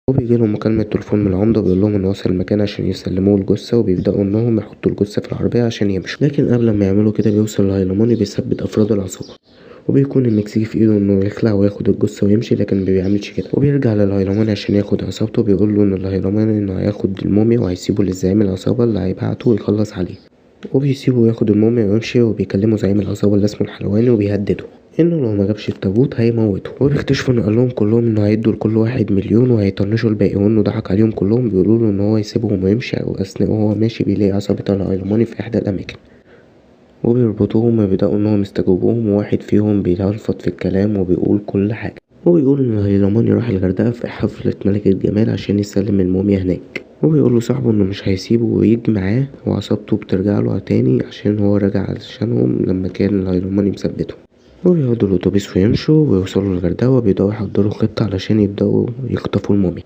وبيجيلهم مكالمة تليفون من العمدة وبيقولهم إنه وصل المكان عشان يسلموه الجثة، وبيبدأوا إنهم يحطوا الجثة في العربية عشان يمشوا. لكن قبل ما يعملوا كده بيوصل الهيلمان بيثبت أفراد العصابة، وبيكون المكسيكي في ايده انه يخلع وياخد الجثة ويمشي، لكن مبيعملش كده. وبيرجع للهيلمان عشان ياخد عصابته، بيقوله ان الهيلمان انه هياخد الموميا وهيسيبه للزعيم العصابة اللي هيبعته ويخلص عليه. وبيسيبه ياخد الموميا ويمشي، وبيكلموا زعيم العصابة اللي اسمه الحلواني وبيهدده انه لو ما جابش التابوت هيموته. وبيكتشفوا انه قالهم كلهم انه هيدوا لكل واحد مليون وهيطنشوا الباقي، وانه ضحك عليهم كلهم. بيقولوله ان هو يسيبهم ويمشي، واثناء وهو ماشي بيلاقي عصابة الهيلماني في احدى الاماكن وبيربطوهم وبيبدأوا انهم يستجوبوهم، وواحد فيهم بيلفظ في الكلام وبيقول كل حاجة. وبيقول ان الهيلماني راح الغردقة في حفلة ملكة جمال عشان يسلم الموميا هناك، وبيقول له صاحبه انه مش هيسيبه ويجي معاه، وعصابته بترجع له تاني عشان هو راجع علشانهم لما كان الهيلماني مثبته. وبيقعدوا الاتوبيس ويمشوا ويوصلوا الغردقة، وبيبدأوا يحضروا خطة علشان يبدأوا يخطفوا الموميا.